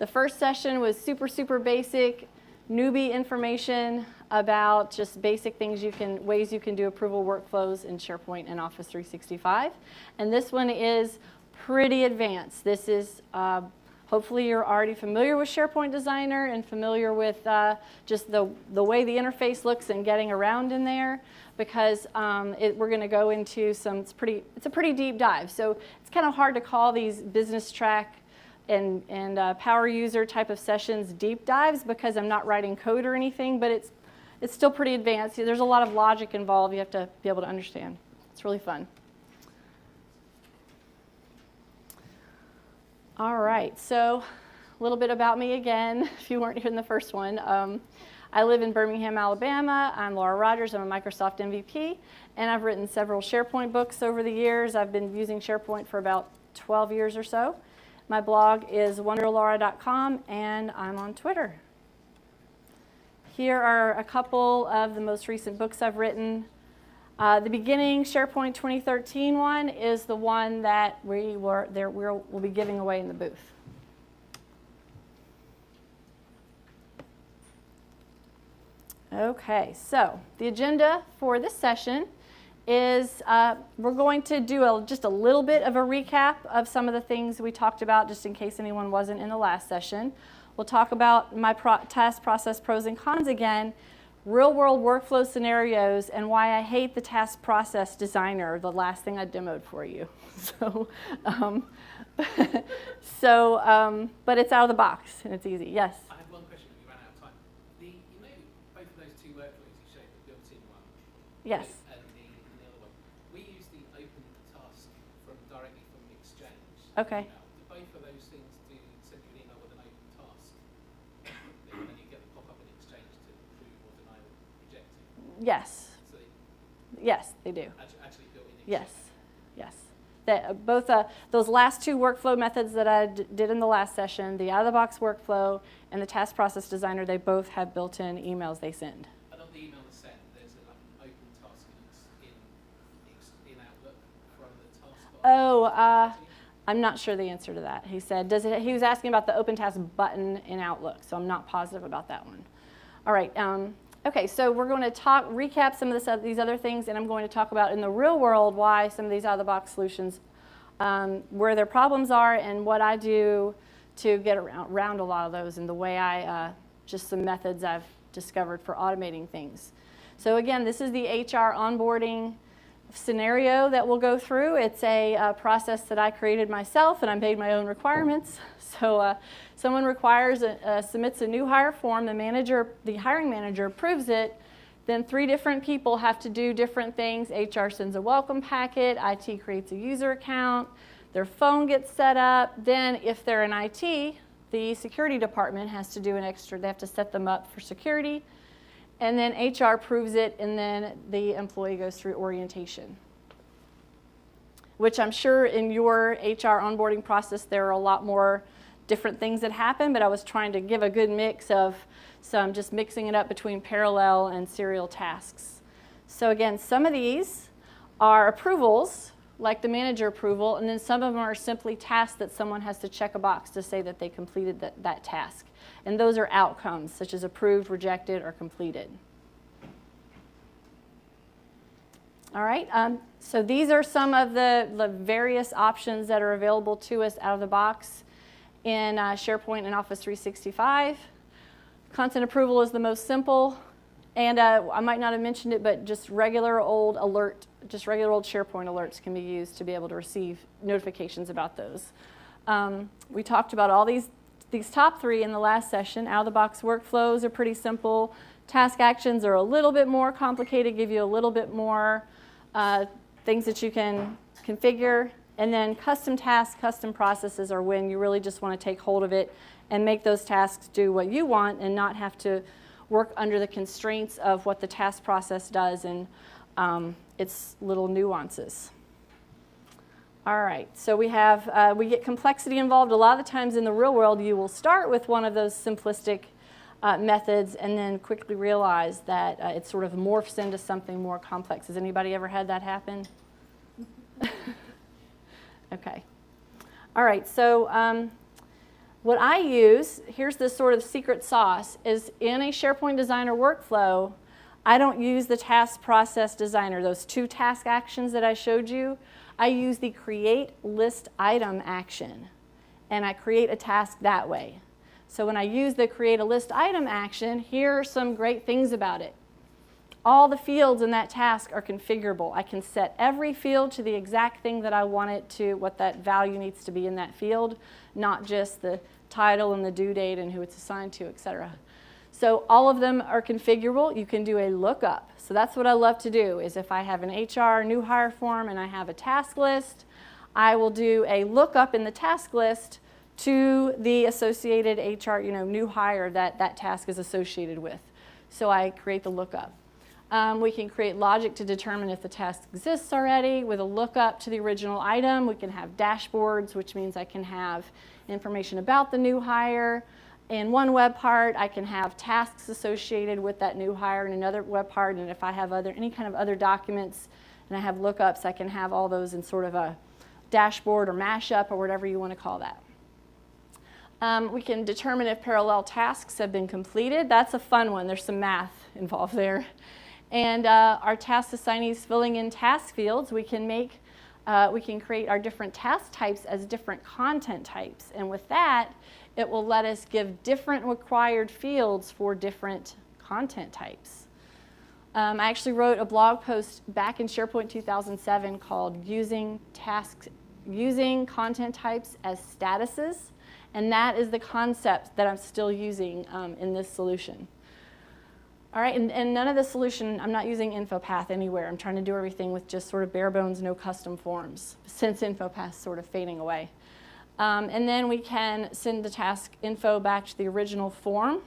The first session was super basic, newbie information about just basic things ways you can do approval workflows in SharePoint and Office 365. And this one is pretty advanced. This is, hopefully you're already familiar with SharePoint Designer and familiar with just the way the interface looks and getting around in there, because we're going to go into it's a pretty deep dive. So it's kind of hard to call these business track and power user type of sessions deep dives because I'm not writing code or anything, but it's still pretty advanced. There's a lot of logic involved you have to be able to understand. It's really fun. All right, so a little bit about me again, if you weren't here in the first one. I live in Birmingham, Alabama. I'm Laura Rogers. I'm a Microsoft MVP, and I've written several SharePoint books over the years. I've been using SharePoint for about 12 years or so. My blog is wonderlaura.com, and I'm on Twitter. Here are a couple of the most recent books I've written. The beginning SharePoint 2013 one is the one that we'll be giving away in the booth. Okay, so the agenda for this session is we're going to do just a little bit of a recap of some of the things we talked about, just in case anyone wasn't in the last session. We'll talk about my task process pros and cons again, real-world workflow scenarios, and why I hate the task process designer, the last thing I demoed for you. But it's out of the box, and it's easy. Yes? I have one question. We ran out of time. You know both of those two workflows you showed, the built-in one? Yes. And the other one. We use the open task directly from Exchange. Okay. Email. Do both of those things send you an email with an open task? And then you get the pop-up in Exchange to approve or deny or reject it? Yes. So yes, they do. Actually built in Exchange? Yes. Yes. Both those last two workflow methods that I did in the last session, the out-of-the-box workflow and the task process designer, they both have built-in emails they send. And on the email that's sent, there's an open task in Outlook from the taskbar? Oh, I'm not sure the answer to that. He said, he was asking about the open task button in Outlook, so I'm not positive about that one. All right. Okay, so we're going to recap some of these other things, and I'm going to talk about in the real world why some of these out-of-the-box solutions, where their problems are, and what I do to get around a lot of those, and the way just some methods I've discovered for automating things. So again, this is the HR onboarding scenario that we'll go through. It's a process that I created myself, and I made my own requirements. So someone submits a new hire form, the hiring manager approves it, then 3 different people have to do different things. HR sends a welcome packet, IT creates a user account, their phone gets set up, then if they're in IT, the security department has to do they have to set them up for security, and then HR approves it, and then the employee goes through orientation. Which I'm sure in your HR onboarding process there are a lot more different things that happen, but I was trying to give a good mix of just mixing it up between parallel and serial tasks. So again, some of these are approvals, like the manager approval, and then some of them are simply tasks that someone has to check a box to say that they completed that task. And those are outcomes, such as approved, rejected, or completed. All right, so these are some of the various options that are available to us out of the box in SharePoint and Office 365. Content approval is the most simple, and I might not have mentioned it, but just regular old SharePoint alerts can be used to be able to receive notifications about those. We talked about all these top 3 in the last session. Out-of-the-box workflows are pretty simple. Task actions are a little bit more complicated, give you a little bit more things that you can configure. And then custom tasks, custom processes are when you really just want to take hold of it and make those tasks do what you want and not have to work under the constraints of what the task process does and its little nuances. All right, so we get complexity involved. A lot of the times in the real world, you will start with one of those simplistic methods and then quickly realize that it sort of morphs into something more complex. Has anybody ever had that happen? Okay. All right, so What I use, here's this sort of secret sauce, is in a SharePoint Designer workflow, I don't use the task process designer, those 2 task actions that I showed you. I use the create list item action, and I create a task that way. So when I use the create a list item action, here are some great things about it. All the fields in that task are configurable. I can set every field to the exact thing that I want it to, what that value needs to be in that field, not just the title and the due date and who it's assigned to, etc. So all of them are configurable. You can do a lookup. So that's what I love to do, is if I have an HR new hire form and I have a task list, I will do a lookup in the task list to the associated HR, new hire that that task is associated with. So I create the lookup. We can create logic to determine if the task exists already with a lookup to the original item. We can have dashboards, which means I can have information about the new hire. In one web part, I can have tasks associated with that new hire in another web part, and if I have any kind of other documents and I have lookups, I can have all those in sort of a dashboard or mashup or whatever you want to call that. We can determine if parallel tasks have been completed. That's a fun one. There's some math involved there. And our task assignees filling in task fields, we can create our different task types as different content types. And with that, it will let us give different required fields for different content types. I actually wrote a blog post back in SharePoint 2007 called Using Content Types as Statuses. And that is the concept that I'm still using in this solution. All right, and none of the solution, I'm not using InfoPath anywhere. I'm trying to do everything with just sort of bare bones, no custom forms, since InfoPath's sort of fading away. And then we can send the task info back to the original form.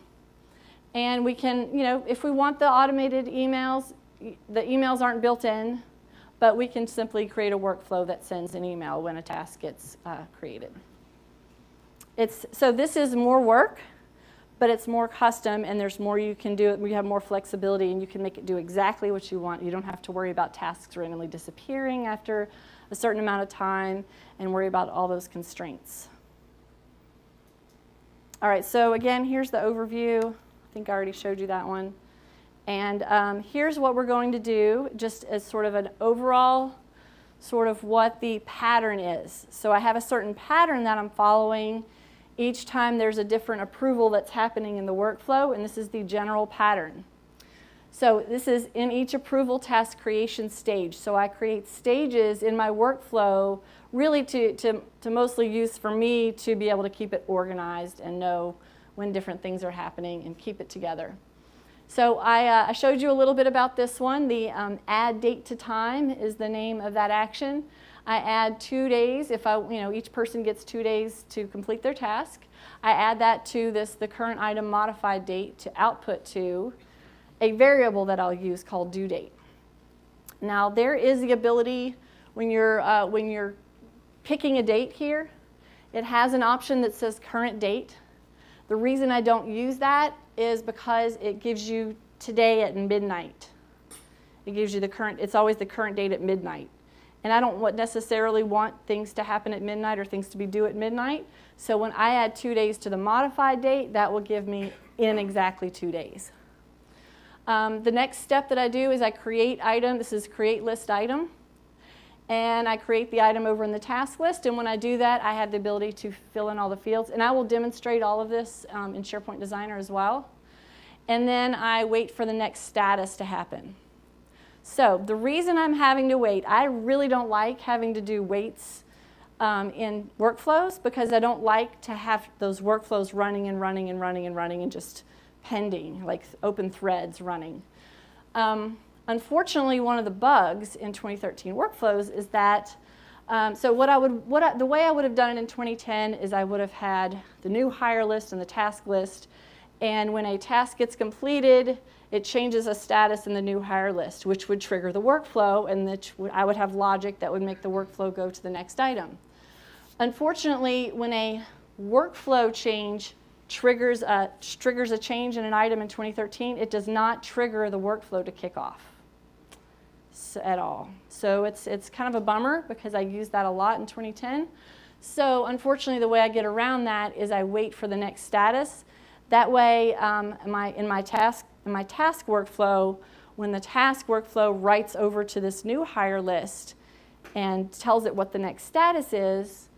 And we can, if we want the automated emails, the emails aren't built in, but we can simply create a workflow that sends an email when a task gets created. So this is more work, but it's more custom, and there's more you can do. We have more flexibility, and you can make it do exactly what you want. You don't have to worry about tasks randomly disappearing after a certain amount of time and worry about all those constraints. All right, so again, here's the overview. I think I already showed you that one. And here's what we're going to do, just as sort of an overall sort of what the pattern is. So I have a certain pattern that I'm following each time there's a different approval that's happening in the workflow, and this is the general pattern. So this is in each approval task creation stage. So I create stages in my workflow really to mostly use for me to be able to keep it organized and know when different things are happening and keep it together. So I showed you a little bit about this one. The add date to time is the name of that action. I add 2 days. If each person gets 2 days to complete their task. I add that to the current item modified date to output to a variable that I'll use called due date. Now there is the ability when you're picking a date here, it has an option that says current date. The reason I don't use that is because it gives you today at midnight. It gives you it's always the current date at midnight. And I don't necessarily want things to happen at midnight or things to be due at midnight. So when I add 2 days to the modified date, that will give me in exactly 2 days. The next step that I do is I create item. This is create list item. And I create the item over in the task list. And when I do that, I have the ability to fill in all the fields. And I will demonstrate all of this in SharePoint Designer as well. And then I wait for the next status to happen. So the reason I'm having to wait, I really don't like having to do waits in workflows because I don't like to have those workflows running and running and running and running and just pending, like open threads running. Unfortunately, one of the bugs in 2013 workflows is that, the way I would have done it in 2010 is I would have had the new hire list and the task list, and when a task gets completed, it changes a status in the new hire list, which would trigger the workflow, and I would have logic that would make the workflow go to the next item. Unfortunately, when a workflow change triggers a change in an item in 2013, it does not trigger the workflow to kick off at all. So it's kind of a bummer because I used that a lot in 2010. So unfortunately, the way I get around that is I wait for the next status. That way, in my task workflow, when the task workflow writes over to this new hire list and tells it what the next status is,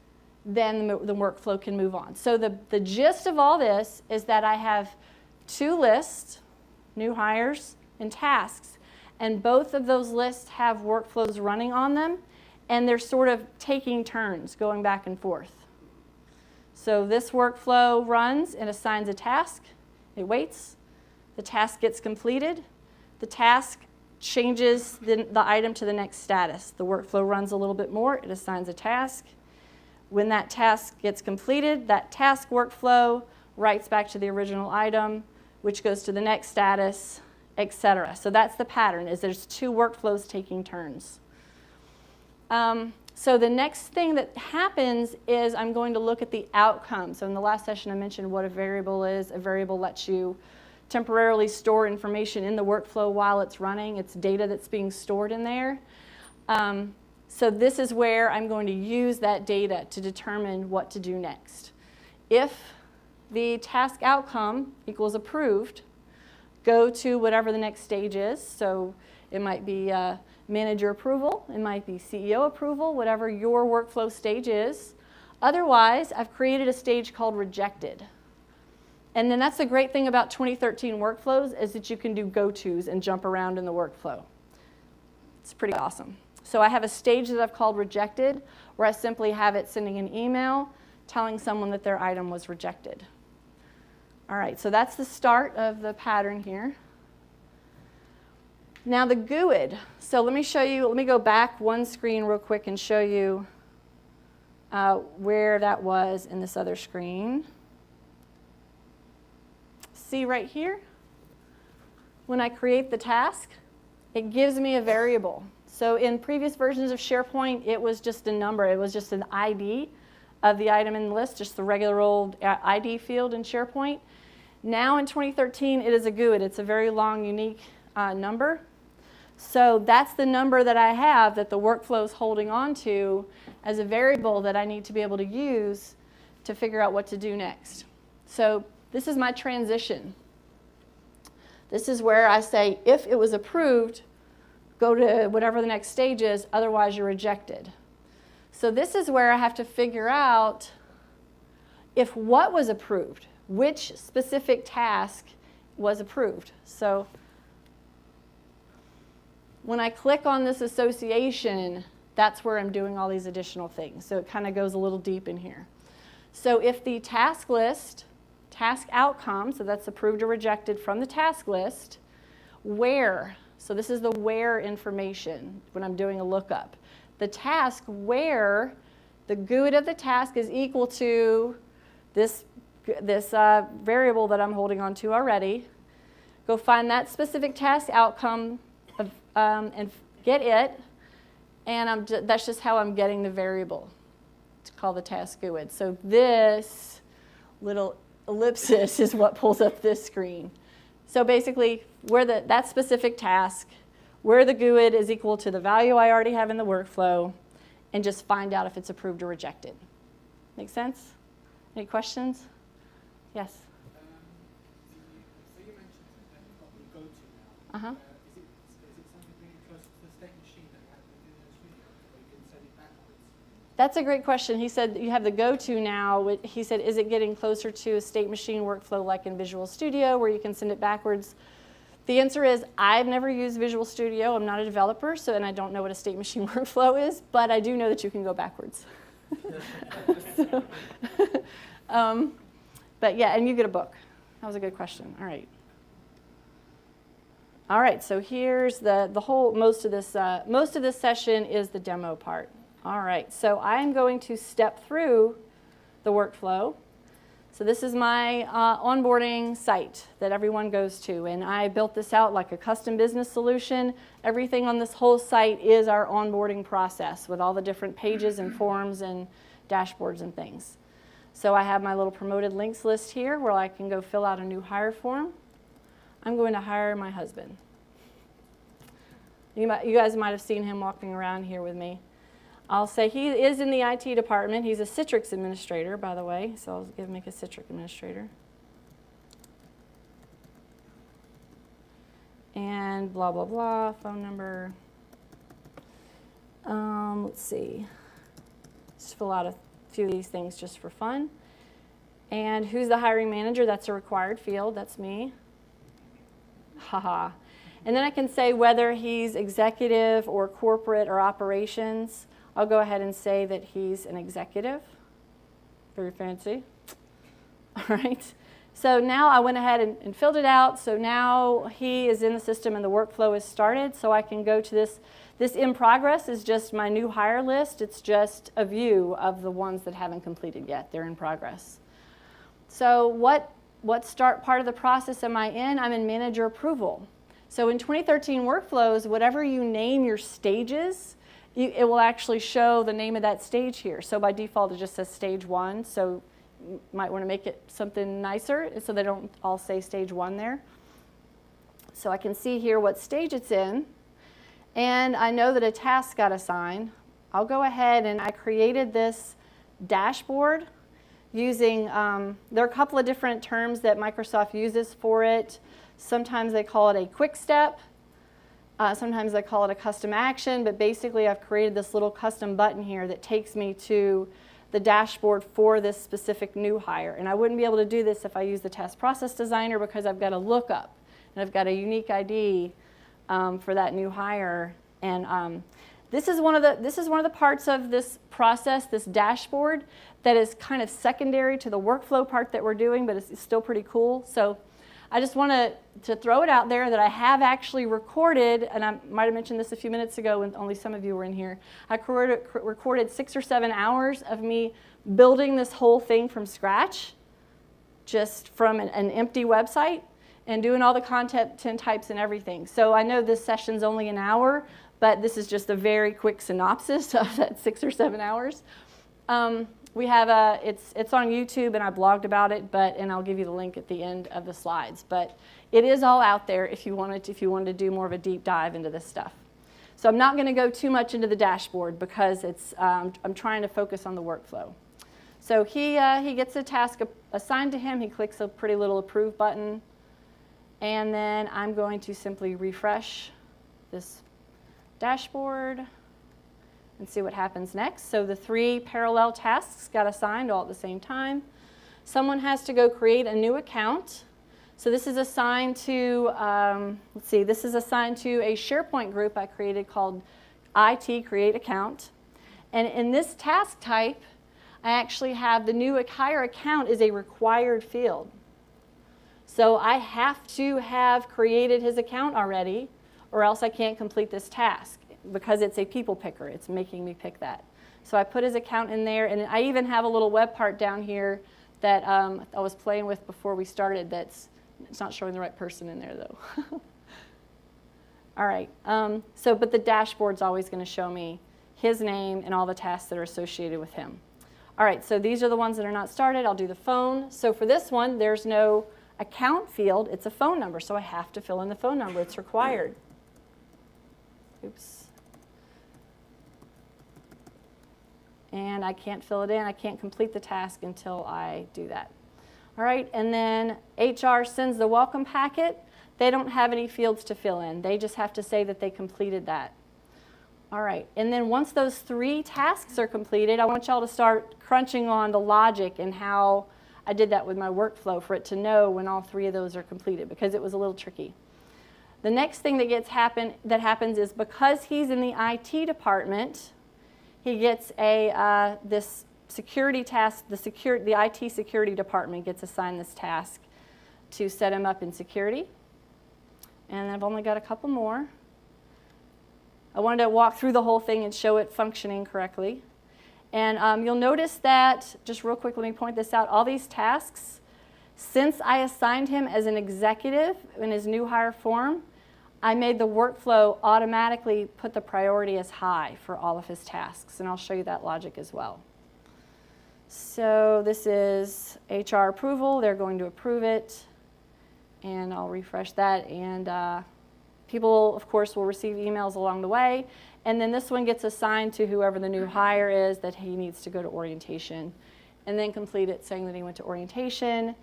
then the workflow can move on. So the gist of all this is that I have two lists, new hires and tasks, and both of those lists have workflows running on them, and they're sort of taking turns going back and forth. So this workflow runs and assigns a task. It waits. The task gets completed. The task changes the item to the next status. The workflow runs a little bit more. It assigns a task. When that task gets completed, that task workflow writes back to the original item, which goes to the next status, etc. So that's the pattern, is there's two workflows taking turns. So the next thing that happens is I'm going to look at the outcome. So in the last session I mentioned what a variable is. A variable lets you temporarily store information in the workflow while it's running. It's data that's being stored in there. So this is where I'm going to use that data to determine what to do next. If the task outcome equals approved, go to whatever the next stage is. So it might be manager approval, it might be CEO approval, whatever your workflow stage is. Otherwise, I've created a stage called rejected. And then that's the great thing about 2013 workflows is that you can do go-tos and jump around in the workflow. It's pretty awesome. So I have a stage that I've called rejected, where I simply have it sending an email telling someone that their item was rejected. All right, so that's the start of the pattern here. Now the GUID. So let me show you, let me go back one screen real quick and show you where that was in this other screen. See right here? When I create the task, it gives me a variable. So in previous versions of SharePoint, it was just a number. It was just an ID of the item in the list, just the regular old ID field in SharePoint. Now in 2013, it is a GUID. It's a very long, unique number. So that's the number that I have that the workflow is holding on to as a variable that I need to be able to use to figure out what to do next. So this is my transition. This is where I say, if it was approved, go to whatever the next stage is, otherwise you're rejected. So this is where I have to figure out if what was approved, which specific task was approved. So when I click on this association, that's where I'm doing all these additional things. So it kind of goes a little deep in here. So if the task list, task outcome, so that's approved or rejected from the task list, where, so this is the where information when I'm doing a lookup. The task where the GUID of the task is equal to this variable that I'm holding on to already. Go find that specific task outcome and get it, and that's just how I'm getting the variable. It's called the task GUID. So this little ellipsis is what pulls up this screen. So basically, where that specific task, where the GUID is equal to the value I already have in the workflow, and just find out if it's approved or rejected. Make sense? Any questions? Yes? So you mentioned that you've got the go-to now. Uh-huh. Is it something really close to the state machine that you had within the studio, where you can send it backwards? That's a great question. He said you have the go-to now. He said, is it getting closer to a state machine workflow like in Visual Studio where you can send it backwards? The answer is I've never used Visual Studio. I'm not a developer, and I don't know what a state machine workflow is, but I do know that you can go backwards. But yeah, and you get a book. That was a good question. All right. All right, so here's the whole, most of this session is the demo part. All right, so I'm going to step through the workflow. So this is my onboarding site that everyone goes to, and I built this out like a custom business solution. Everything on this whole site is our onboarding process with all the different pages and forms and dashboards and things. So I have my little promoted links list here where I can go fill out a new hire form. I'm going to hire my husband. You guys might have seen him walking around here with me. I'll say he is in the IT department. He's a Citrix administrator, by the way, so I'll make a Citrix administrator. And blah, blah, blah, phone number. Let's see. Just fill out a few of these things just for fun. And who's the hiring manager? That's a required field. That's me. Haha. And then I can say whether he's executive or corporate or operations. I'll go ahead and say that he's an executive. Very fancy. All right. So now I went ahead and filled it out. So now he is in the system and the workflow is started. So I can go to this. This in progress is just my new hire list. It's just a view of the ones that haven't completed yet. They're in progress. So what start part of the process am I in? I'm in manager approval. So in 2013 workflows, whatever you name your stages, it will actually show the name of that stage here. So by default, it just says stage 1. So you might want to make it something nicer so they don't all say stage 1 there. So I can see here what stage it's in. And I know that a task got assigned. I'll go ahead and I created this dashboard using, there are a couple of different terms that Microsoft uses for it. Sometimes they call it a quick step. Sometimes they call it a custom action, but basically I've created this little custom button here that takes me to the dashboard for this specific new hire. And I wouldn't be able to do this if I use the task process designer because I've got a lookup and I've got a unique ID for that new hire. And this is one of the parts of this process, this dashboard, that is kind of secondary to the workflow part that we're doing, but it's still pretty cool. So I just want to throw it out there that I have actually recorded, and I might have mentioned this a few minutes ago when only some of you were in here. I recorded 6 or 7 hours of me building this whole thing from scratch, just from an empty website, and doing all the content types and everything. So I know this session's only an hour, but this is just a very quick synopsis of that 6 or 7 hours. We have it's on YouTube, and I blogged about it, and I'll give you the link at the end of the slides. But it is all out there if you wanted to do more of a deep dive into this stuff. So I'm not going to go too much into the dashboard because I'm trying to focus on the workflow. So he gets a task assigned to him. He clicks a pretty little approve button, and then I'm going to simply refresh this dashboard and see what happens next. So the 3 parallel tasks got assigned all at the same time. Someone has to go create a new account. So this is assigned to, this is assigned to a SharePoint group I created called IT Create Account. And in this task type, I actually have the new hire account is a required field. So I have to have created his account already, or else I can't complete this task. Because it's a people picker, it's making me pick that. So I put his account in there, and I even have a little web part down here that I was playing with before we started it's not showing the right person in there though. All right, but the dashboard's always going to show me his name and all the tasks that are associated with him. All right, so these are the ones that are not started. I'll do the phone. So for this one, there's no account field, it's a phone number, so I have to fill in the phone number, it's required. Oops. And I can't fill it in. I can't complete the task until I do that. All right, and then HR sends the welcome packet. They don't have any fields to fill in. They just have to say that they completed that. All right, and then once those 3 tasks are completed, I want y'all to start crunching on the logic and how I did that with my workflow for it to know when all 3 of those are completed, because it was a little tricky. The next thing that happens is because he's in the IT department, he gets this security task. The IT security department gets assigned this task to set him up in security. And I've only got a couple more. I wanted to walk through the whole thing and show it functioning correctly. And you'll notice that, just real quick, let me point this out. All these tasks, since I assigned him as an executive in his new hire form, I made the workflow automatically put the priority as high for all of his tasks, and I'll show you that logic as well. So this is HR approval. They're going to approve it, and I'll refresh that, and people, of course, will receive emails along the way. And then this one gets assigned to whoever the new hire is that he needs to go to orientation. And then complete it saying that he went to orientation.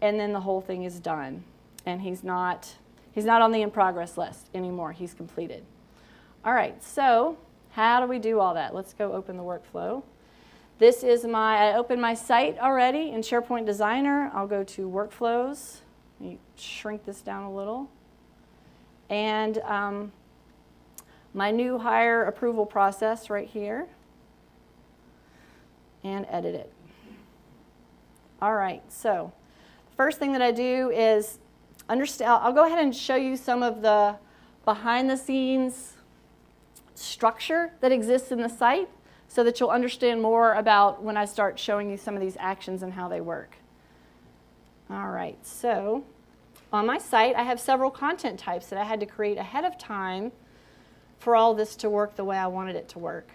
And then the whole thing is done. And he's not on the in progress list anymore. He's completed. All right, so how do we do all that? Let's go open the workflow. This is I opened my site already in SharePoint Designer. I'll go to Workflows. Let me shrink this down a little. And my new hire approval process right here. And edit it. All right, so the first thing that I do is I'll go ahead and show you some of the behind the scenes structure that exists in the site so that you'll understand more about when I start showing you some of these actions and how they work. All right, so on my site I have several content types that I had to create ahead of time for all this to work the way I wanted it to work.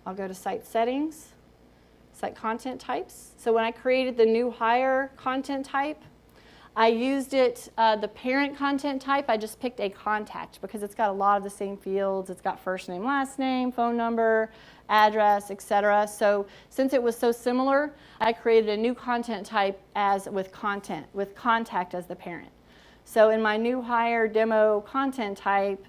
I'll go to Site Settings, Site Content Types. So when I created the new hire content type, I used the parent content type, I just picked a contact because it's got a lot of the same fields. It's got first name, last name, phone number, address, etc. So since it was so similar, I created a new content type with contact as the parent. So in my new hire demo content type,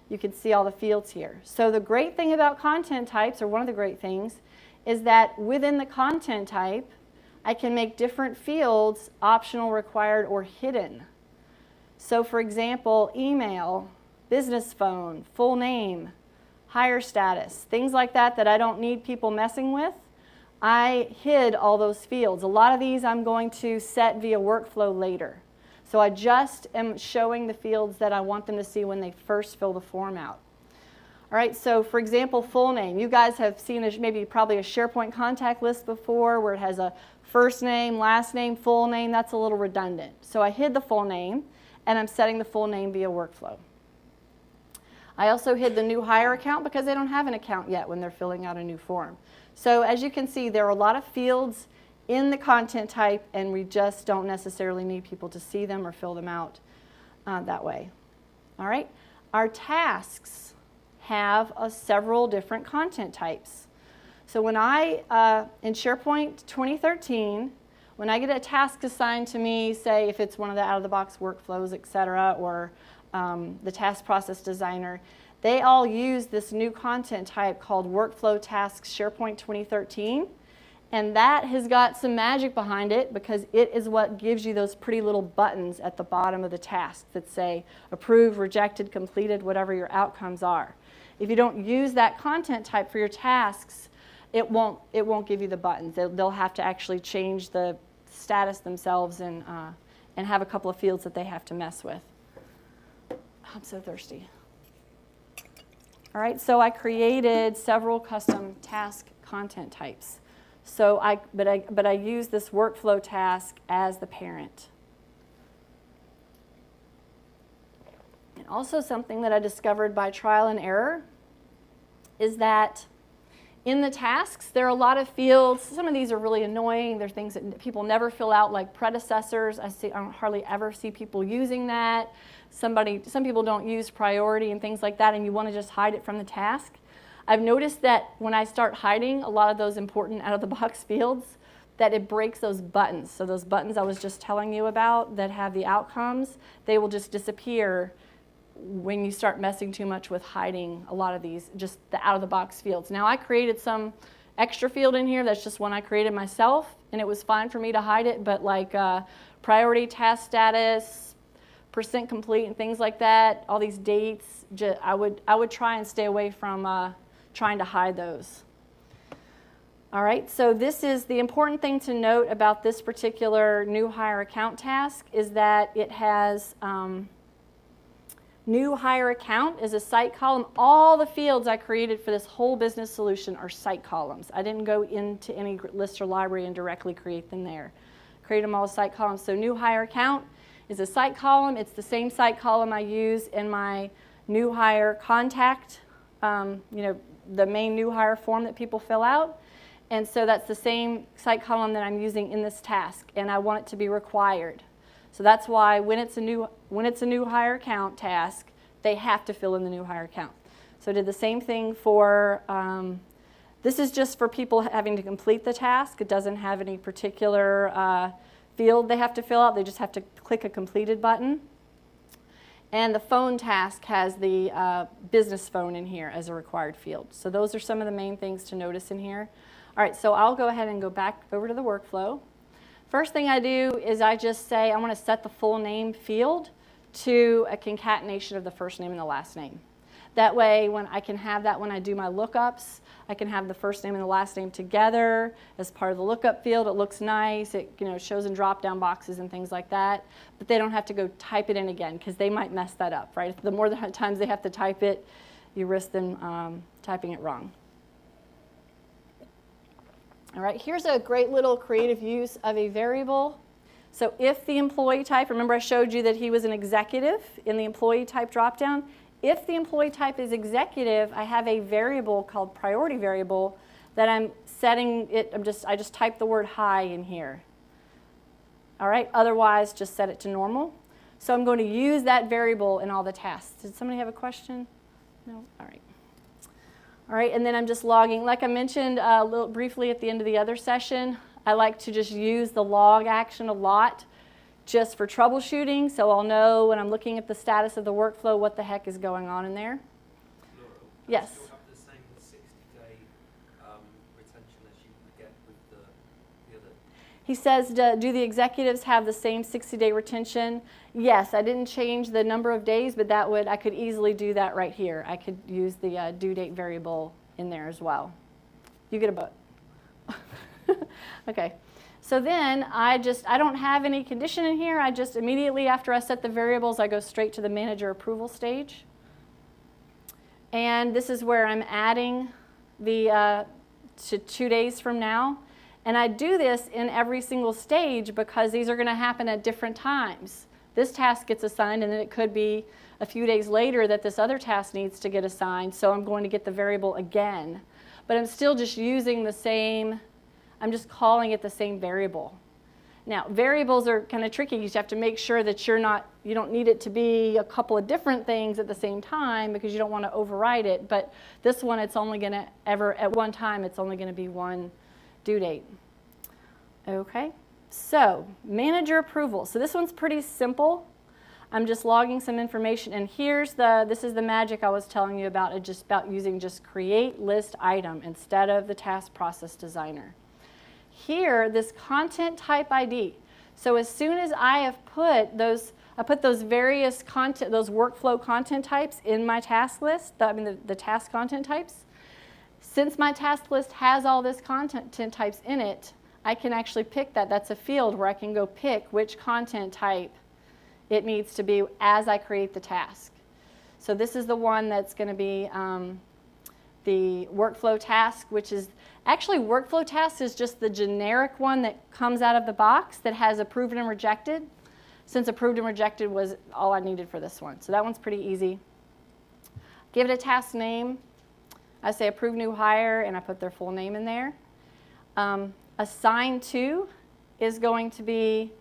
you can see all the fields here. So the great thing about content types, or one of the great things, is that within the content type, I can make different fields optional, required, or hidden. So for example, email, business phone, full name, hire status, things like that that I don't need people messing with, I hid all those fields. A lot of these I'm going to set via workflow later. So I just am showing the fields that I want them to see when they first fill the form out. All right, so for example, full name. You guys have seen probably a SharePoint contact list before where it has a first name, last name, full name. That's a little redundant. So I hid the full name, and I'm setting the full name via workflow. I also hid the new hire account because they don't have an account yet when they're filling out a new form. So as you can see, there are a lot of fields in the content type, and we just don't necessarily need people to see them or fill them out that way. All right, our tasks have several different content types. So when in SharePoint 2013, when I get a task assigned to me, say if it's one of the out-of-the-box workflows, etc., or the task process designer, they all use this new content type called Workflow Tasks SharePoint 2013. And that has got some magic behind it because it is what gives you those pretty little buttons at the bottom of the task that say approved, rejected, completed, whatever your outcomes are. If you don't use that content type for your tasks, it won't give you the buttons. They'll have to actually change the status themselves and have a couple of fields that they have to mess with. I'm so thirsty. All right, so I created several custom task content types. So but I use this workflow task as the parent. And also something that I discovered by trial and error is that in the tasks, there are a lot of fields. Some of these are really annoying. They're things that people never fill out, like predecessors. I don't hardly ever see people using that. Some people don't use priority and things like that, and you want to just hide it from the task. I've noticed that when I start hiding a lot of those important out-of-the-box fields, that it breaks those buttons. So those buttons I was just telling you about that have the outcomes, they will just disappear when you start messing too much with hiding a lot of these, just the out-of-the-box fields. Now I created some extra field in here that's just one I created myself, and it was fine for me to hide it, but like priority, task status, % complete, and things like that, all these dates, I would try and stay away from trying to hide those. All right, so this is the important thing to note about this particular new hire account task is that it has new hire account is a site column. All the fields I created for this whole business solution are site columns. I didn't go into any list or library and directly create them there. Create them all as site columns. So new hire account is a site column. It's the same site column I use in my new hire contact, the main new hire form that people fill out. And so that's the same site column that I'm using in this task, and I want it to be required. So that's why when it's a new hire account task, they have to fill in the new hire count. So I did the same thing for, this is just for people having to complete the task. It doesn't have any particular field they have to fill out. They just have to click a completed button. And the phone task has the business phone in here as a required field. So those are some of the main things to notice in here. All right, so I'll go ahead and go back over to the workflow. First thing I do is I just say I want to set the full name field to a concatenation of the first name and the last name. That way, when I can have that when I do my lookups, I can have the first name and the last name together as part of the lookup field. It looks nice. It shows in drop-down boxes and things like that. But they don't have to go type it in again because they might mess that up, right? The more times they have to type it, you risk them typing it wrong. All right, here's a great little creative use of a variable. So if the employee type, remember I showed you that he was an executive in the employee type dropdown. If the employee type is executive, I have a variable called priority variable that I'm setting it, I just type the word high in here. All right, otherwise just set it to normal. So I'm going to use that variable in all the tasks. Did somebody have a question? No? All right. All right, and then I'm just logging. Like I mentioned a little briefly at the end of the other session, I like to just use the log action a lot just for troubleshooting, so I'll know when I'm looking at the status of the workflow what the heck is going on in there. Laurel, yes? Do you have the same 60-day retention as you would get with the other? He says, do the executives have the same 60-day retention? Yes, I didn't change the number of days, but I could easily do that right here. I could use the due date variable in there as well. You get a vote. Okay. So then I don't have any condition in here. I just immediately after I set the variables, I go straight to the manager approval stage. And this is where I'm adding the to 2 days from now. And I do this in every single stage because these are going to happen at different times. This task gets assigned, and then it could be a few days later that this other task needs to get assigned, so I'm going to get the variable again. But I'm still just using the same, I'm just calling it the same variable. Now, variables are kind of tricky. You just have to make sure that you don't need it to be a couple of different things at the same time because you don't want to override it. But this one, it's only going to at one time, it's only going to be one due date. Okay, so manager approval. So this one's pretty simple. I'm just logging some information, and this is the magic I was telling you about, using just create list item instead of the task process designer. Here, this content type ID. So as soon as I have put those various content, those workflow content types in my task list, the task content types, since my task list has all this content types in it, I can actually pick that. That's a field where I can go pick which content type it needs to be as I create the task. So this is the one that's going to be the workflow task, which is actually workflow task is just the generic one that comes out of the box that has approved and rejected, since approved and rejected was all I needed for this one. So that one's pretty easy. Give it a task name. I say approve new hire, and I put their full name in there. Assign to is going to be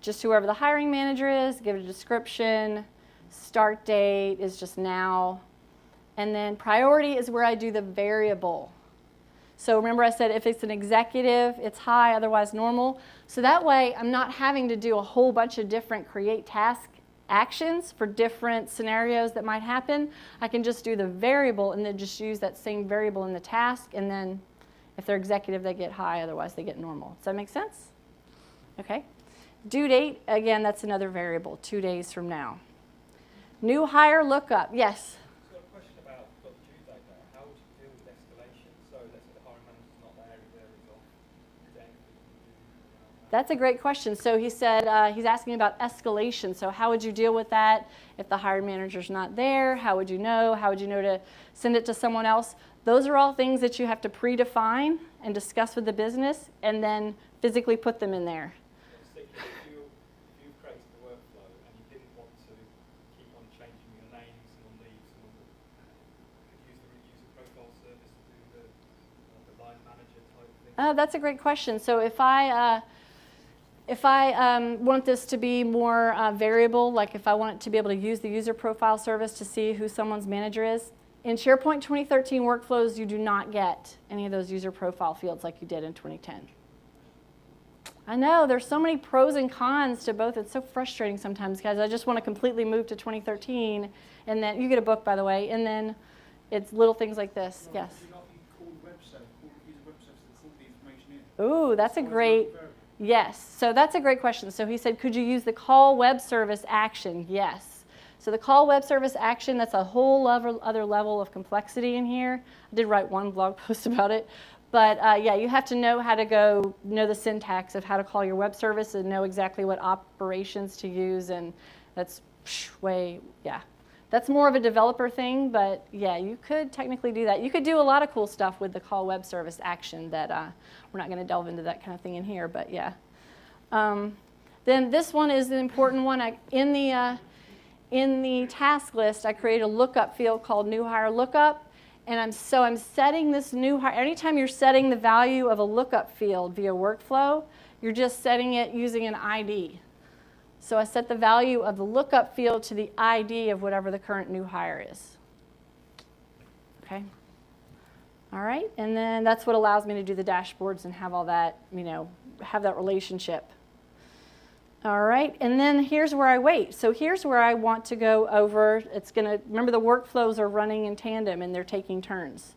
just whoever the hiring manager is, give it a description. Start date is just now. And then priority is where I do the variable. So remember I said if it's an executive, it's high, otherwise normal. So that way I'm not having to do a whole bunch of different create task actions for different scenarios that might happen. I can just do the variable and then just use that same variable in the task, and then if they're executive, they get high, otherwise they get normal. Does that make sense? Okay. Due date, again, that's another variable, 2 days from now. New hire lookup, yes? I've got a question about the due date there. How would you deal with escalation? So let's say the hiring manager's not there, is off. Is there anything you can do? That's a great question. So he said he's asking about escalation. So how would you deal with that if the hiring manager's not there? How would you know? How would you know to send it to someone else? Those are all things that you have to predefine and discuss with the business and then physically put them in there. If you created the workflow and you didn't want to keep on changing your name, someone leaves, could you use the profile service to do the line manager type thing? That's a great question. So if If I want this to be more variable, like if I want it to be able to use the user profile service to see who someone's manager is, in SharePoint 2013 workflows, you do not get any of those user profile fields like you did in 2010. I know, there's so many pros and cons to both. It's so frustrating sometimes, guys. I just want to completely move to 2013, and then, you get a book, by the way, and then it's little things like this. No, Yes? could you not be called web service, use a web service that pulled the information in? Ooh, that's a Or is it great, variable? yes. So that's a great question. So he said, could you use the call web service action? Yes. So the call web service action, that's a whole other level of complexity in here. I did write one blog post about it. But yeah, you have to know how to know the syntax of how to call your web service and know exactly what operations to use. And that's yeah. That's more of a developer thing, but yeah, you could technically do that. You could do a lot of cool stuff with the call web service action that we're not going to delve into that kind of thing in here, but yeah. Then this one is an important one. In the task list, I create a lookup field called new hire lookup. And I'm setting this new hire. Anytime you're setting the value of a lookup field via workflow, you're just setting it using an ID. So I set the value of the lookup field to the ID of whatever the current new hire is. Okay. All right. And then that's what allows me to do the dashboards and have all that, have that relationship. All right, and then here's where I wait. So here's where I want to go over. Remember the workflows are running in tandem and they're taking turns.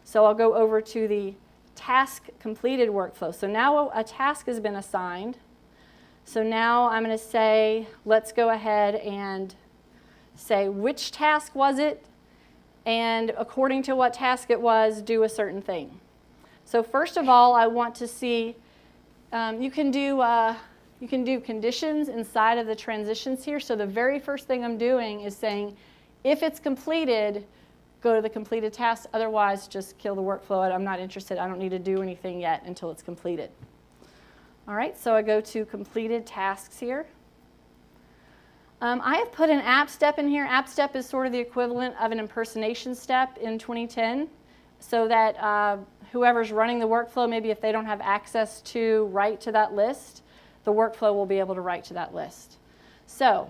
So I'll go over to the task completed workflow. So now a task has been assigned. So now I'm going to say, let's go ahead and say which task was it, and according to what task it was, do a certain thing. So first of all, I want to see, you can do conditions inside of the transitions here. So the very first thing I'm doing is saying, if it's completed, go to the completed task. Otherwise, just kill the workflow. I'm not interested. I don't need to do anything yet until it's completed. All right, so I go to completed tasks here. I have put an app step in here. App step is sort of the equivalent of an impersonation step in 2010, so that whoever's running the workflow, maybe if they don't have access to write to that list, the workflow will be able to write to that list. So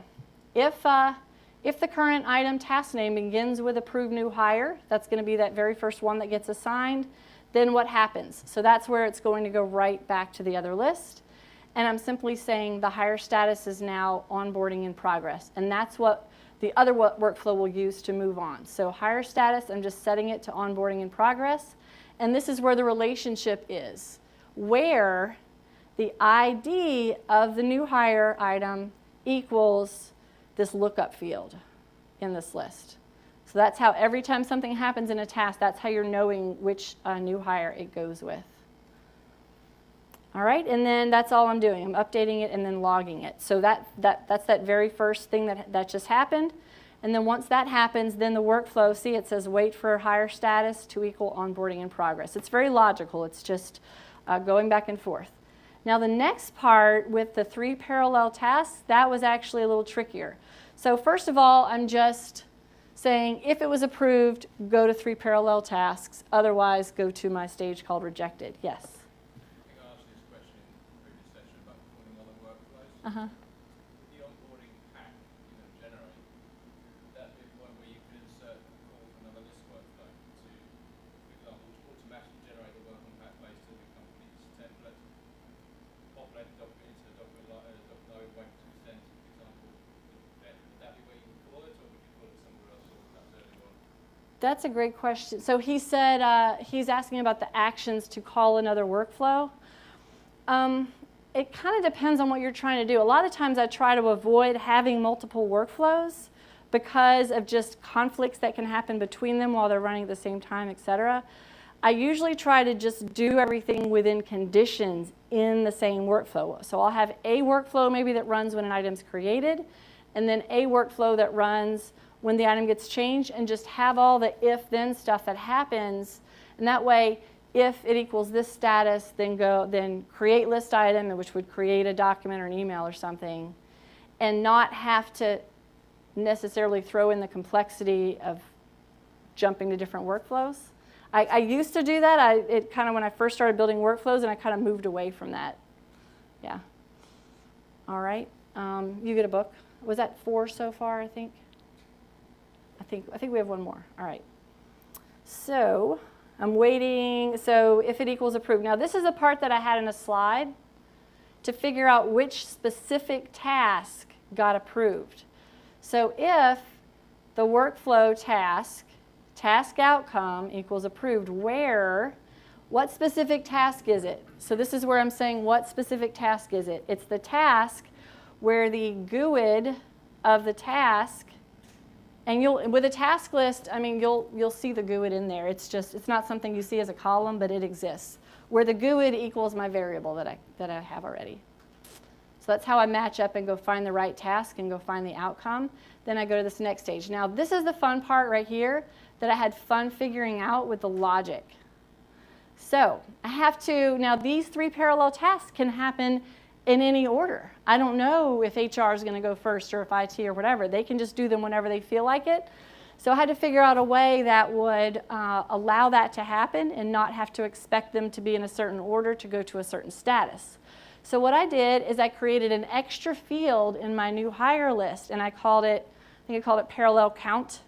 if the current item task name begins with approved new hire, that's going to be that very first one that gets assigned, then what happens? So that's where it's going to go right back to the other list. And I'm simply saying the hire status is now onboarding in progress. And that's what the other workflow will use to move on. So hire status, I'm just setting it to onboarding in progress. And this is where the relationship is, where the ID of the new hire item equals this lookup field in this list. So that's how every time something happens in a task, that's how you're knowing which new hire it goes with. All right, and then that's all I'm doing. I'm updating it and then logging it. So that's that very first thing that just happened. And then once that happens, then the workflow, see it says wait for hire status to equal onboarding in progress. It's very logical. It's just going back and forth. Now the next part with the 3 parallel tasks, that was actually a little trickier. So first of all, I'm just saying if it was approved, go to 3 parallel tasks. Otherwise, go to my stage called rejected. Yes? I think I asked this question in the previous session about calling other workflows. With the onboarding pack generate, that be a point where you can insert call from another list workflow to, for example, automatically generate the work on pack based on the company's template, populate the document into the document wait to send, for example. Would that be where you would call it, or would you call it somewhere else, or perhaps earlier on? That's a great question. So he said he's asking about the actions to call another workflow. It kind of depends on what you're trying to do. A lot of times I try to avoid having multiple workflows because of just conflicts that can happen between them while they're running at the same time, etc. I usually try to just do everything within conditions in the same workflow. So I'll have a workflow maybe that runs when an item's created, and then a workflow that runs when the item gets changed, and just have all the if-then stuff that happens. And that way, if it equals this status, then create list item, which would create a document or an email or something, and not have to necessarily throw in the complexity of jumping to different workflows. I used to do that. When I first started building workflows, and I kind of moved away from that. Yeah. All right, you get a book. Was that 4 so far, I think? I think we have one more. All right. So I'm waiting. So if it equals approved. Now this is a part that I had in a slide to figure out which specific task got approved. So if the workflow task outcome equals approved, what specific task is it? So this is where I'm saying what specific task is it? It's the task where the GUID of the task, and with a task list, I mean, you'll see the GUID in there. It's not something you see as a column, but it exists, where the GUID equals my variable that I have already. So that's how I match up and go find the right task and go find the outcome. Then I go to this next stage. Now this is the fun part right here that I had fun figuring out with the logic. So I have to, now these 3 parallel tasks can happen in any order. I don't know if HR is going to go first or if IT or whatever. They can just do them whenever they feel like it. So I had to figure out a way that would allow that to happen and not have to expect them to be in a certain order to go to a certain status. So what I did is I created an extra field in my new hire list, and I called it parallel count,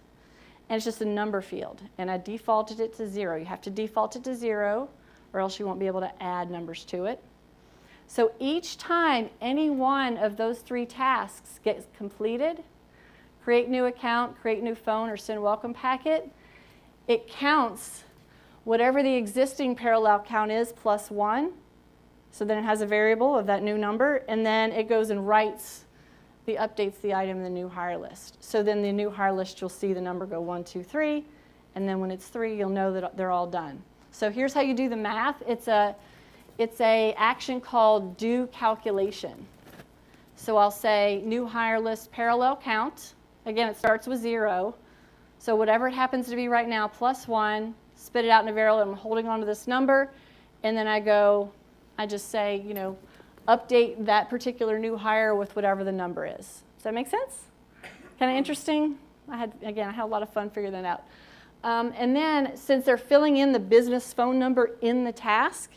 and it's just a number field. And I defaulted it to 0. You have to default it to 0, or else you won't be able to add numbers to it. So each time any one of those 3 tasks gets completed, create new account, create new phone, or send welcome packet, it counts whatever the existing parallel count is plus 1. So then it has a variable of that new number, and then it goes and updates the item in the new hire list. So then the new hire list, you'll see the number go 1, 2, 3, and then when it's 3, you'll know that they're all done. So here's how you do the math. It's a action called do calculation. So I'll say new hire list parallel count. Again, it starts with 0. So whatever it happens to be right now, plus 1, spit it out in a variable. I'm holding on to this number, and then I just say, update that particular new hire with whatever the number is. Does that make sense? Kind of interesting? I had a lot of fun figuring that out. And then, since they're filling in the business phone number in the task,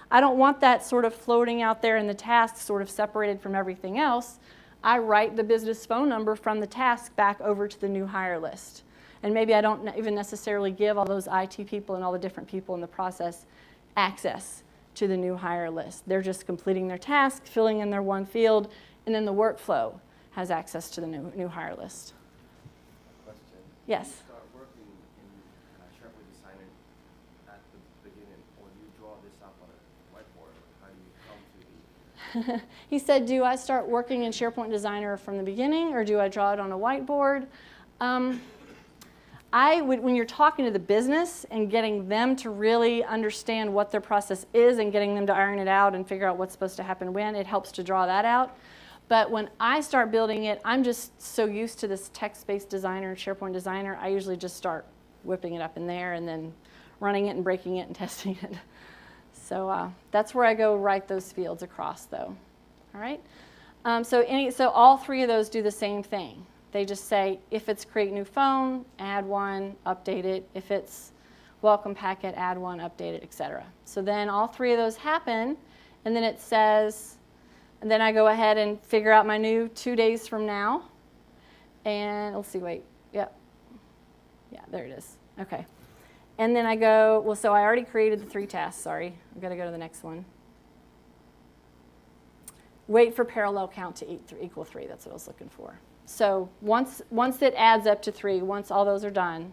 I don't want that sort of floating out there in the task sort of separated from everything else. I write the business phone number from the task back over to the new hire list. And maybe I don't even necessarily give all those IT people and all the different people in the process access to the new hire list. They're just completing their task, filling in their one field, and then the workflow has access to the new hire list. Question. Yes? Do you start working in SharePoint Designer at the beginning, or do you draw this up on a whiteboard? How do you come to the... He said, do I start working in SharePoint Designer from the beginning, or do I draw it on a whiteboard? When you're talking to the business and getting them to really understand what their process is and getting them to iron it out and figure out what's supposed to happen when, it helps to draw that out. But when I start building it, I'm just so used to this text-based designer, SharePoint Designer, I usually just start whipping it up in there and then running it and breaking it and testing it. So that's where I go write those fields across, though. All right? So all 3 of those do the same thing. They just say, if it's create new phone, add 1, update it. If it's welcome packet, add 1, update it, etc. So then all 3 of those happen, and then it says, and then I go ahead and figure out my new 2 days from now. And let's see, wait, yep. Yeah, there it is. Okay. And then I go, well, so I already created the 3 tasks, sorry. I've got to go to the next one. Wait for parallel count to equal 3, that's what I was looking for. So once it adds up to 3, once all those are done,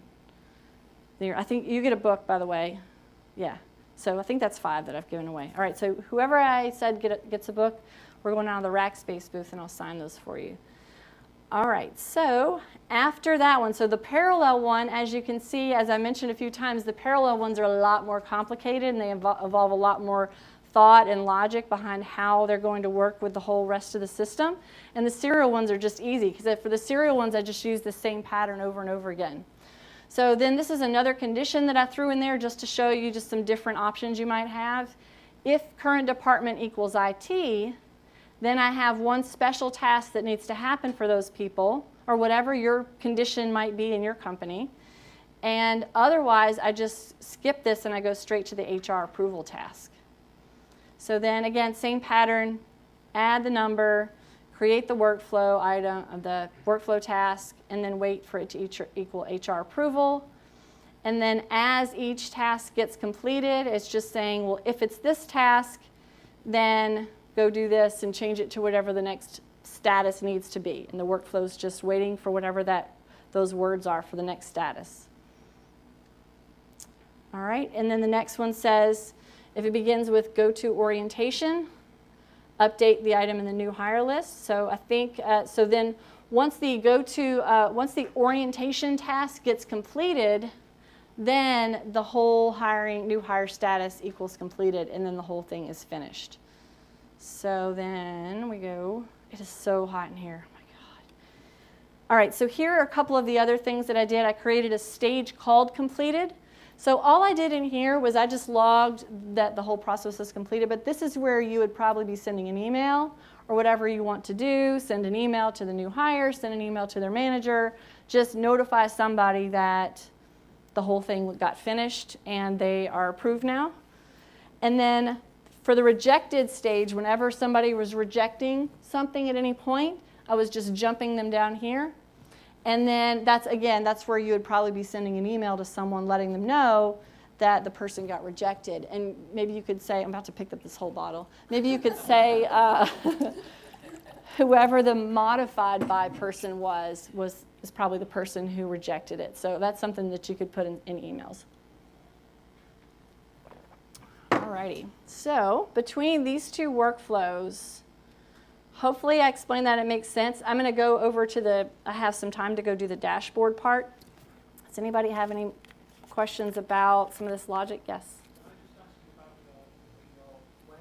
I think you get a book, by the way. Yeah. So I think that's 5 that I've given away. All right, so whoever I said gets a book, we're going down to the Rackspace booth, and I'll sign those for you. All right, so after that one, so the parallel one, as you can see, as I mentioned a few times, the parallel ones are a lot more complicated, and they involve a lot more thought and logic behind how they're going to work with the whole rest of the system. And the serial ones are just easy, because for the serial ones, I just use the same pattern over and over again. So then this is another condition that I threw in there just to show you just some different options you might have. If current department equals IT, then I have one special task that needs to happen for those people, or whatever your condition might be in your company. And otherwise, I just skip this and I go straight to the HR approval task. So then again, same pattern, add the number, create the workflow item, the workflow task, and then wait for it to equal HR approval. And then as each task gets completed, it's just saying, well, if it's this task, then go do this and change it to whatever the next status needs to be. And the workflow is just waiting for whatever those words are for the next status. All right, and then the next one says, if it begins with go to orientation, update the item in the new hire list. So I think, so then once the once the orientation task gets completed, then the whole new hire status equals completed, and then the whole thing is finished. So then we go, it is so hot in here, oh my God. All right, so here are a couple of the other things that I did. I created a stage called completed. So all I did in here was I just logged that the whole process is completed, but this is where you would probably be sending an email or whatever you want to do. Send an email to the new hire, send an email to their manager, just notify somebody that the whole thing got finished and they are approved now. And then for the rejected stage, whenever somebody was rejecting something at any point, I was just jumping them down here. And then that's where you would probably be sending an email to someone letting them know that the person got rejected. And maybe you could say, I'm about to pick up this whole bottle. Maybe you could say whoever the modified by person is probably the person who rejected it. So that's something that you could put in emails. Alrighty, so between these two workflows, hopefully I explained that it makes sense. I'm going to go over to I have some time to go do the dashboard part. Does anybody have any questions about some of this logic? Yes? Can I just ask you about your where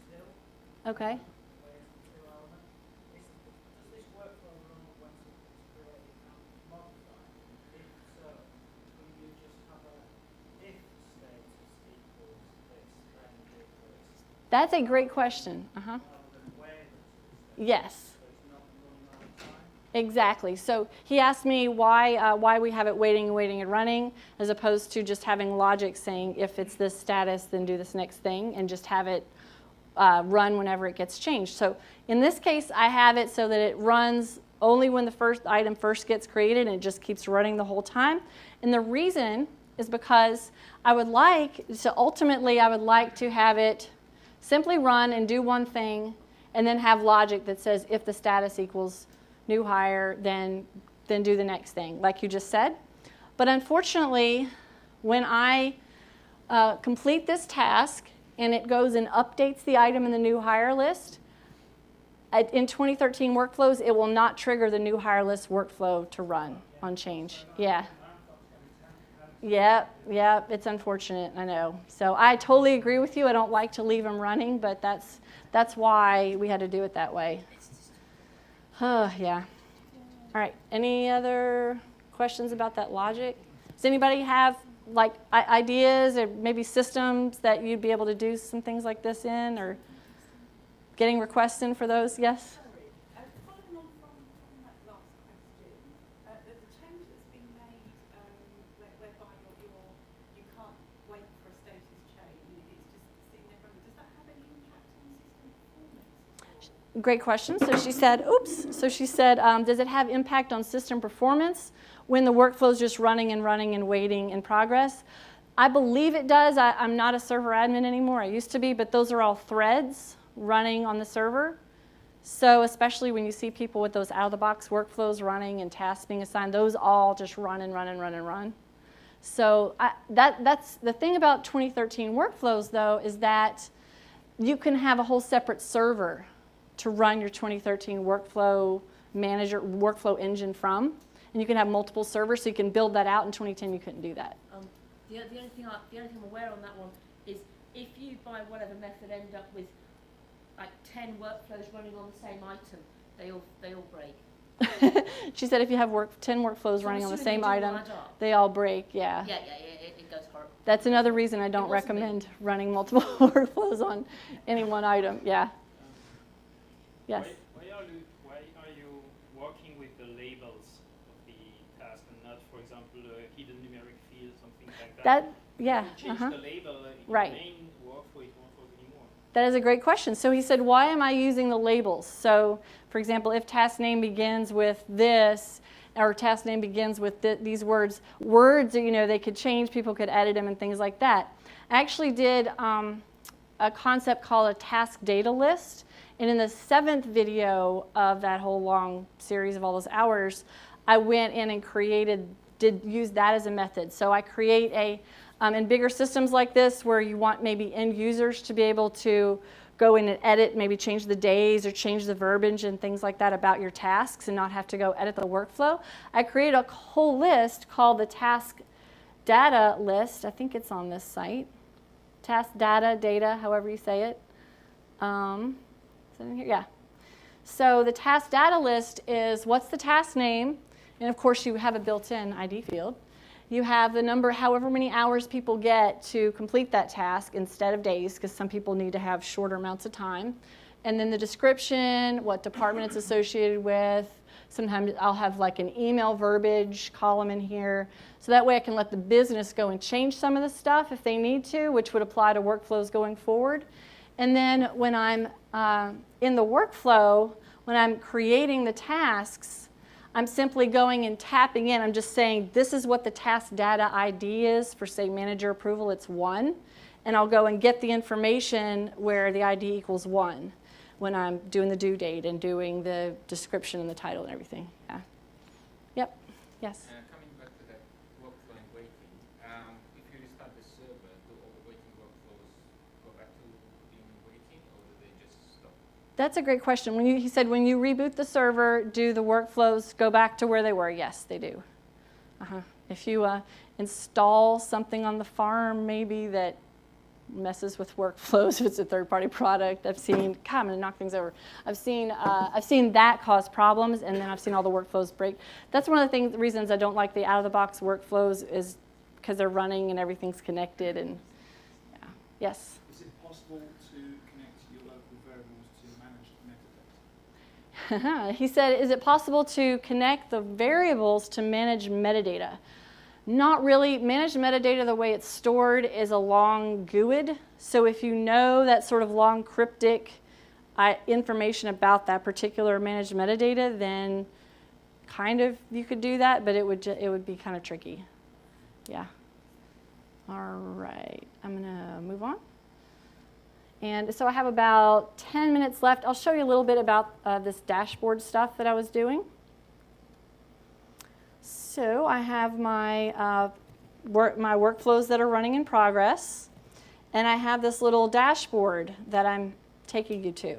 until? Okay. Where until element? Does this workflow run when something's created and modified? If so, can you just have a if status equals this, then do this? That's a great question. Yes. Exactly. So he asked me why we have it waiting and running, as opposed to just having logic saying if it's this status, then do this next thing, and just have it run whenever it gets changed. So in this case, I have it so that it runs only when the first item first gets created, and it just keeps running the whole time. And the reason is because I would like to have it simply run and do one thing, and then have logic that says if the status equals new hire, then do the next thing, like you just said. But unfortunately, when I complete this task and it goes and updates the item in the new hire list, in 2013 workflows, it will not trigger the new hire list workflow to run on change. Yeah. Yep, it's unfortunate, I know. So I totally agree with you. I don't like to leave them running, but that's why we had to do it that way. Yeah. All right, any other questions about that logic? Does anybody have ideas or maybe systems that you'd be able to do some things like this in, or getting requests in for those? Yes? Following on from that last question, there's a change that's been made whereby you can't wait for a status change. It's just sitting there running. Does that have any impact on system performance? Great question. So she said, does it have impact on system performance when the workflow is just running and waiting in progress? I believe it does. I'm not a server admin anymore. I used to be, but those are all threads running on the server. So especially when you see people with those out-of-the-box workflows running and tasks being assigned, those all just run and run. So that's the thing about 2013 workflows, though, is that you can have a whole separate server to run your 2013 workflow engine from. And you can have multiple servers, so you can build that out. In 2010, you couldn't do that. The only thing I'm aware on that one is if you, by whatever method, end up with like 10 workflows running on the same item, they all break. She said if you have 10 workflows running on the same item, they all break, yeah. Yeah, it goes horrible. That's another reason I don't recommend running multiple workflows on any one item, yeah. Yes? Why are you working with the labels of the task and not, for example, a hidden numeric field, something like that? Yeah, You change the label, Right. the main workflow, it won't work anymore. That is a great question. So he said, why am I using the labels? So, for example, if task name begins with this, or task name begins with these words, you know, they could change, people could edit them and things like that. I actually did a concept called a task data list. And in the 7th video of that whole long series of all those hours, I went in and use that as a method. So I create in bigger systems like this where you want maybe end users to be able to go in and edit, maybe change the days or change the verbiage and things like that about your tasks and not have to go edit the workflow. I created a whole list called the task data list. I think it's on this site. Task data, however you say it. Is it in here? Yeah. So the task data list is what's the task name, and of course you have a built-in ID field. You have the number, however many hours people get to complete that task instead of days, because some people need to have shorter amounts of time. And then the description, what department it's associated with. Sometimes I'll have like an email verbiage column in here. So that way I can let the business go and change some of the stuff if they need to, which would apply to workflows going forward. And then when I'm in the workflow, when I'm creating the tasks, I'm simply going and tapping in. I'm just saying this is what the task data ID is for, say, manager approval. It's 1. And I'll go and get the information where the ID equals 1 when I'm doing the due date and doing the description and the title and everything. Yeah. Yep. Yes? Coming back to that workflow and waiting, if you restart the server, do all the waiting workflows go back to being waiting, or do they just stop? That's a great question. He said when you reboot the server, do the workflows go back to where they were? Yes, they do. If you install something on the farm maybe that messes with workflows, if it's a third-party product, I'm going to knock things over. I've seen that cause problems, and then I've seen all the workflows break. That's one of the reasons I don't like the out-of-the-box workflows is because they're running and everything's connected. And yeah. Yes? Is it possible to connect your local variables to manage metadata? He said, is it possible to connect the variables to manage metadata? Not really. Managed metadata, the way it's stored, is a long GUID. So if you know that sort of long cryptic information about that particular managed metadata, then kind of you could do that, but it would be kind of tricky. Yeah. All right. I'm going to move on. And so I have about 10 minutes left. I'll show you a little bit about this dashboard stuff that I was doing. So I have my workflows that are running in progress, and I have this little dashboard that I'm taking you to.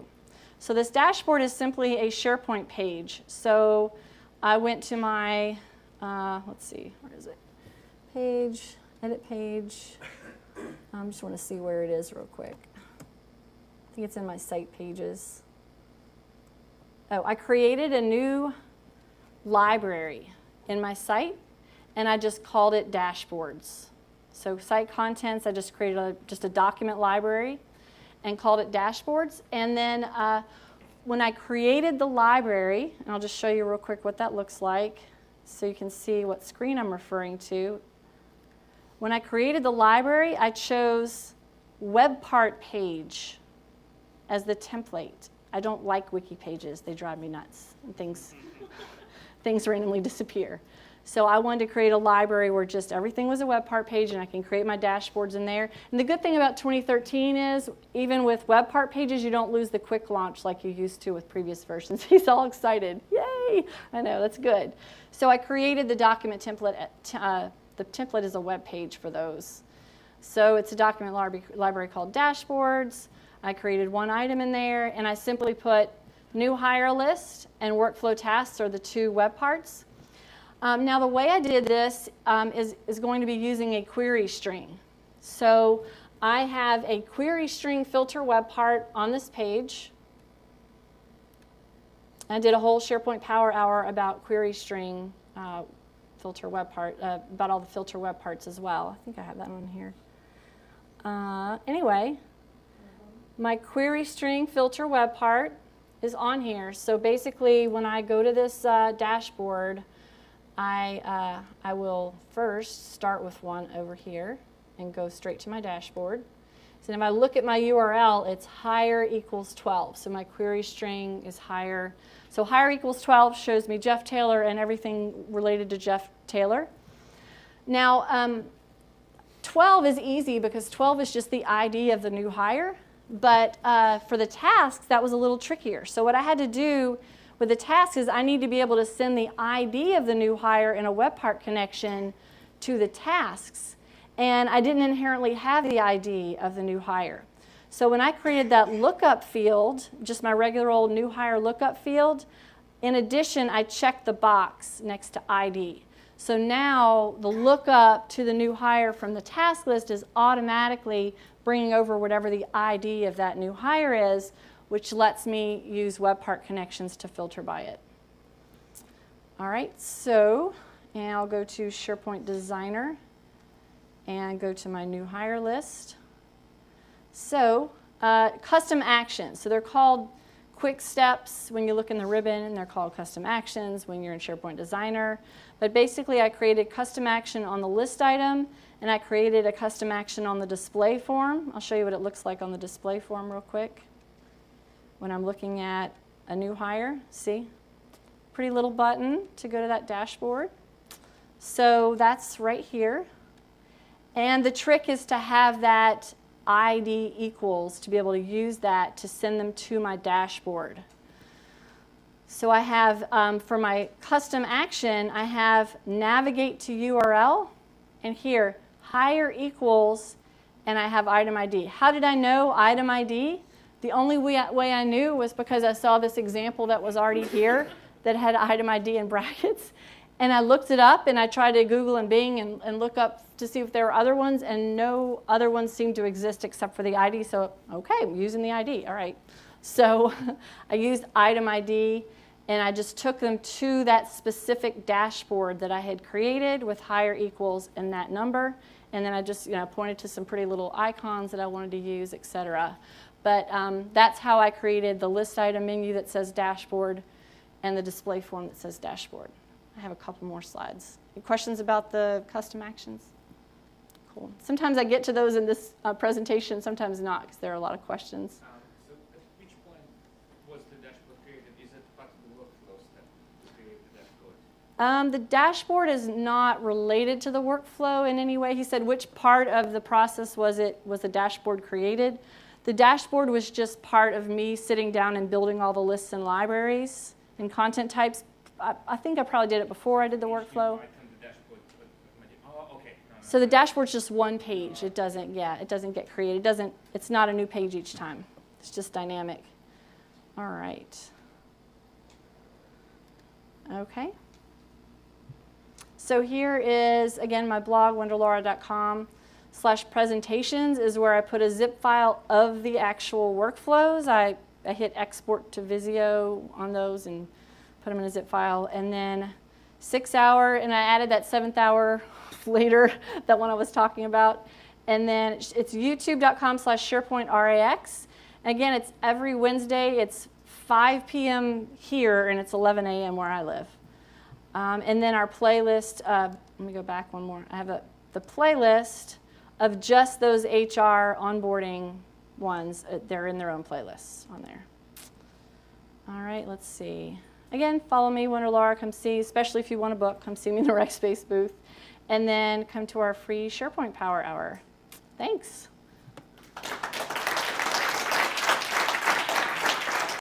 So this dashboard is simply a SharePoint page. So I went to my, let's see, where is it? Page, edit page. I just want to see where it is real quick. I think it's in my site pages. Oh, I created a new library in my site, and I just called it dashboards. So site contents, I just created just a document library and called it dashboards. And then when I created the library, and I'll just show you real quick what that looks like so you can see what screen I'm referring to. When I created the library, I chose web part page as the template. I don't like wiki pages. They drive me nuts. And things randomly disappear. So I wanted to create a library where just everything was a web part page, and I can create my dashboards in there. And the good thing about 2013 is even with web part pages, you don't lose the quick launch like you used to with previous versions. He's all excited. Yay! I know, that's good. So I created the document template. The template is a web page for those. So it's a document library called dashboards. I created one item in there, and I simply put new hire list and workflow tasks are the two web parts. Now the way I did this is going to be using a query string. So I have a query string filter web part on this page. I did a whole SharePoint Power Hour about query string filter web part, about all the filter web parts as well. I think I have that on here. Anyway, my query string filter web part is on here. So basically, when I go to this dashboard, I will first start with one over here and go straight to my dashboard. So if I look at my URL, it's hire equals 12. So my query string is hire. So hire equals 12 shows me Jeff Taylor and everything related to Jeff Taylor. Now, 12 is easy because 12 is just the ID of the new hire. But for the tasks, that was a little trickier. So what I had to do with the tasks is I need to be able to send the ID of the new hire in a webpark connection to the tasks. And I didn't inherently have the ID of the new hire. So when I created that lookup field, just my regular old new hire lookup field, in addition, I checked the box next to ID. So now the lookup to the new hire from the task list is automatically bringing over whatever the ID of that new hire is, which lets me use webpark connections to filter by it. All right, so and I'll go to SharePoint Designer and go to my new hire list. So custom actions. So they're called quick steps when you look in the ribbon, and they're called custom actions when you're in SharePoint Designer. But basically, I created custom action on the list item, and I created a custom action on the display form. I'll show you what it looks like on the display form real quick. When I'm looking at a new hire, see? Pretty little button to go to that dashboard. So that's right here. And the trick is to have that ID equals to be able to use that to send them to my dashboard. So I have, for my custom action, I have navigate to URL, and here, hire equals, and I have item ID. How did I know item ID? The only way I knew was because I saw this example that was already here that had item ID in brackets. And I looked it up, and I tried to Google and Bing and look up to see if there were other ones, and no other ones seemed to exist except for the ID. So, okay, I'm using the ID. All right. So I used item ID, and I just took them to that specific dashboard that I had created with hire equals and that number. And then I just pointed to some pretty little icons that I wanted to use, et cetera. But that's how I created the list item menu that says dashboard and the display form that says dashboard. I have a couple more slides. Any questions about the custom actions? Cool. Sometimes I get to those in this presentation, sometimes not, because there are a lot of questions. So at which point was the dashboard created? Is it part of the workflow step to create the dashboard? The dashboard is not related to the workflow in any way. He said which part of the process was the dashboard created. The dashboard was just part of me sitting down and building all the lists and libraries and content types. I think I probably did it before I did the workflow. So the dashboard's just one page. It doesn't get created. It's not a new page each time. It's just dynamic. All right. Okay. So here is, again, my blog, wenderlaura.com/presentations is where I put a zip file of the actual workflows. I hit export to Visio on those and put them in a zip file. And then 6 hour, and I added that 7th hour later, that one I was talking about. And then it's youtube.com/SharePointRax. Again, it's every Wednesday. It's 5 p.m. here, and it's 11 a.m. where I live. And then our playlist, let me go back one more. I have the playlist of just those HR onboarding ones. They're in their own playlists on there. All right, let's see. Again, follow me, Wenderlaura. Come see, especially if you want a book, come see me in the Rackspace booth. And then come to our free SharePoint Power Hour. Thanks.